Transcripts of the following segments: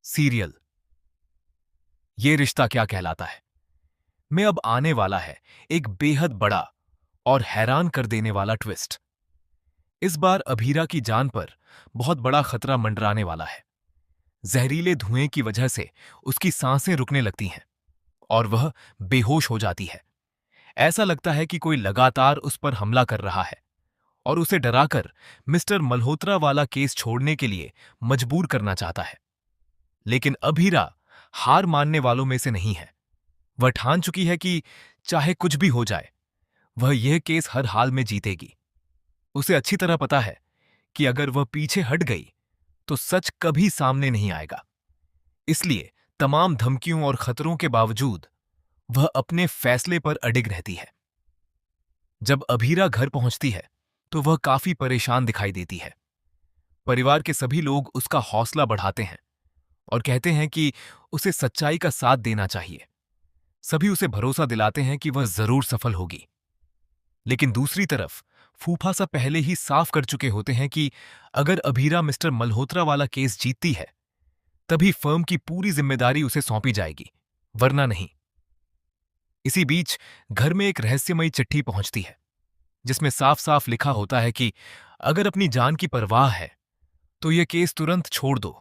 Serial ये रिश्ता क्या कहलाता है में अब आने वाला है एक बेहद बड़ा और हैरान कर देने वाला ट्विस्ट। इस बार अभीरा की जान पर बहुत बड़ा खतरा मंडराने वाला है। जहरीले धुएं की वजह से उसकी सांसें रुकने लगती हैं और वह बेहोश हो जाती है। ऐसा लगता है कि कोई लगातार उस पर हमला कर रहा है और उसे डराकर मिस्टर मल्होत्रा वाला केस छोड़ने के लिए मजबूर करना चाहता है। लेकिन अभीरा हार मानने वालों में से नहीं है। वह ठान चुकी है कि चाहे कुछ भी हो जाए, वह यह केस हर हाल में जीतेगी। उसे अच्छी तरह पता है कि अगर वह पीछे हट गई तो सच कभी सामने नहीं आएगा। इसलिए तमाम धमकियों और खतरों के बावजूद वह अपने फैसले पर अडिग रहती है। जब अभीरा घर पहुंचती है तो वह काफी परेशान दिखाई देती है। परिवार के सभी लोग उसका हौसला बढ़ाते हैं और कहते हैं कि उसे सच्चाई का साथ देना चाहिए। सभी उसे भरोसा दिलाते हैं कि वह जरूर सफल होगी। लेकिन दूसरी तरफ फूफा सा पहले ही साफ कर चुके होते हैं कि अगर अभीरा मिस्टर मल्होत्रा वाला केस जीतती है तभी फर्म की पूरी जिम्मेदारी उसे सौंपी जाएगी, वरना नहीं। इसी बीच घर में एक रहस्यमयी चिट्ठी पहुंचती है जिसमें साफ साफ लिखा होता है कि अगर अपनी जान की परवाह है तो यह केस तुरंत छोड़ दो।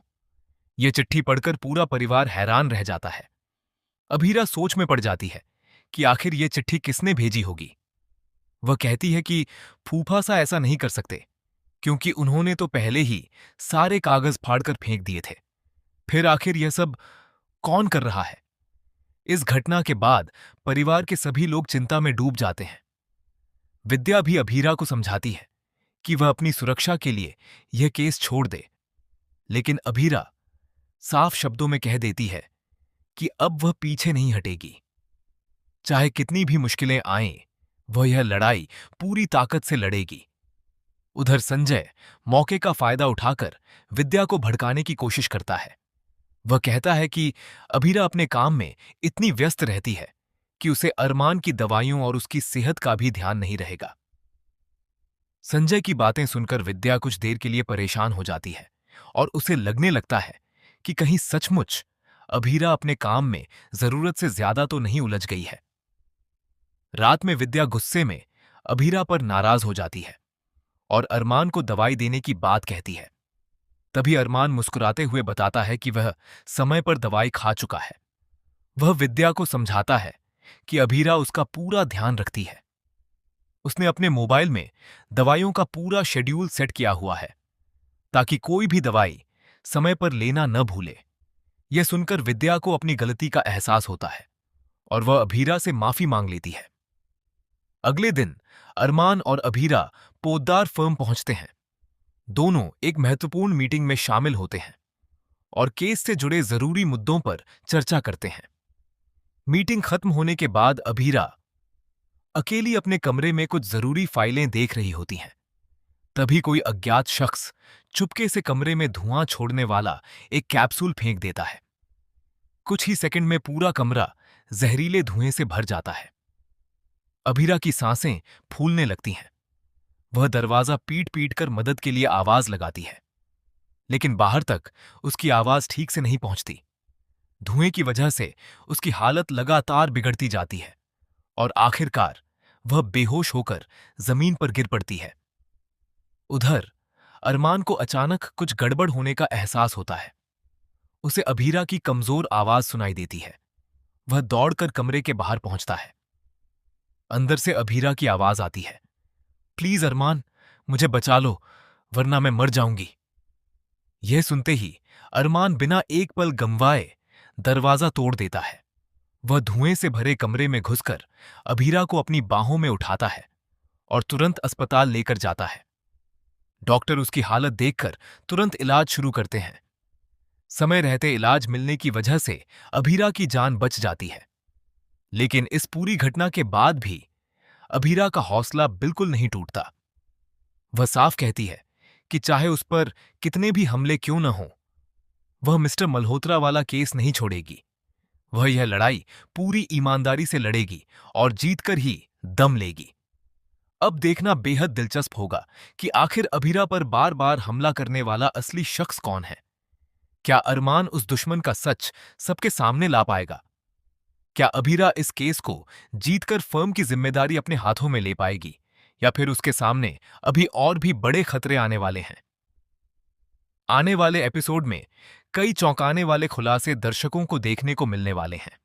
यह चिट्ठी पढ़कर पूरा परिवार हैरान रह जाता है। अभीरा सोच में पड़ जाती है कि आखिर यह चिट्ठी किसने भेजी होगी। वह कहती है कि फूफा सा ऐसा नहीं कर सकते क्योंकि उन्होंने तो पहले ही सारे कागज फाड़कर फेंक दिए थे। फिर आखिर यह सब कौन कर रहा है? इस घटना के बाद परिवार के सभी लोग चिंता में डूब जाते हैं। विद्या भी अभीरा को समझाती है कि वह अपनी सुरक्षा के लिए यह केस छोड़ दे, लेकिन अभीरा साफ शब्दों में कह देती है कि अब वह पीछे नहीं हटेगी। चाहे कितनी भी मुश्किलें आएं, वह यह लड़ाई पूरी ताकत से लड़ेगी। उधर संजय मौके का फायदा उठाकर विद्या को भड़काने की कोशिश करता है। वह कहता है कि अभीरा अपने काम में इतनी व्यस्त रहती है कि उसे अरमान की दवाइयों और उसकी सेहत का भी ध्यान नहीं रहेगा। संजय की बातें सुनकर विद्या कुछ देर के लिए परेशान हो जाती है और उसे लगने लगता है कि कहीं सचमुच अभीरा अपने काम में जरूरत से ज्यादा तो नहीं उलझ गई है। रात में विद्या गुस्से में अभीरा पर नाराज हो जाती है और अरमान को दवाई देने की बात कहती है। तभी अरमान मुस्कुराते हुए बताता है कि वह समय पर दवाई खा चुका है। वह विद्या को समझाता है कि अभीरा उसका पूरा ध्यान रखती है। उसने अपने मोबाइल में दवाइयों का पूरा शेड्यूल सेट किया हुआ है ताकि कोई भी दवाई समय पर लेना न भूले। यह सुनकर विद्या को अपनी गलती का एहसास होता है और वह अभीरा से माफी मांग लेती है। अगले दिन अरमान और अभीरा पोद्दार फर्म पहुंचते हैं। दोनों एक महत्वपूर्ण मीटिंग में शामिल होते हैं और केस से जुड़े जरूरी मुद्दों पर चर्चा करते हैं। मीटिंग खत्म होने के बाद अभीरा अकेली अपने कमरे में कुछ जरूरी फाइलें देख रही होती हैं। तभी कोई अज्ञात शख्स चुपके से कमरे में धुआं छोड़ने वाला एक कैप्सूल फेंक देता है। कुछ ही सेकंड में पूरा कमरा जहरीले धुएं से भर जाता है। अभीरा की सांसें फूलने लगती हैं। वह दरवाजा पीट पीट कर मदद के लिए आवाज लगाती है, लेकिन बाहर तक उसकी आवाज ठीक से नहीं पहुंचती। धुएं की वजह से उसकी हालत लगातार बिगड़ती जाती है और आखिरकार वह बेहोश होकर जमीन पर गिर पड़ती है। उधर अरमान को अचानक कुछ गड़बड़ होने का एहसास होता है। उसे अभीरा की कमजोर आवाज सुनाई देती है। वह दौड़कर कमरे के बाहर पहुंचता है। अंदर से अभीरा की आवाज आती है, प्लीज अरमान, मुझे बचा लो, वरना मैं मर जाऊंगी। यह सुनते ही अरमान बिना एक पल गंवाए दरवाजा तोड़ देता है। वह धुएं से भरे कमरे में घुसकर अभीरा को अपनी बाहों में उठाता है और तुरंत अस्पताल लेकर जाता है। डॉक्टर उसकी हालत देखकर तुरंत इलाज शुरू करते हैं। समय रहते इलाज मिलने की वजह से अभीरा की जान बच जाती है। लेकिन इस पूरी घटना के बाद भी अभीरा का हौसला बिल्कुल नहीं टूटता। वह साफ कहती है कि चाहे उस पर कितने भी हमले क्यों न हों, वह मिस्टर मल्होत्रा वाला केस नहीं छोड़ेगी। वह यह लड़ाई पूरी ईमानदारी से लड़ेगी और जीतकर ही दम लेगी। अब देखना बेहद दिलचस्प होगा कि आखिर अभीरा पर बार बार हमला करने वाला असली शख्स कौन है। क्या अरमान उस दुश्मन का सच सबके सामने ला पाएगा? क्या अभीरा इस केस को जीतकर फर्म की जिम्मेदारी अपने हाथों में ले पाएगी, या फिर उसके सामने अभी और भी बड़े खतरे आने वाले हैं? आने वाले एपिसोड में कई चौंकाने वाले खुलासे दर्शकों को देखने को मिलने वाले हैं।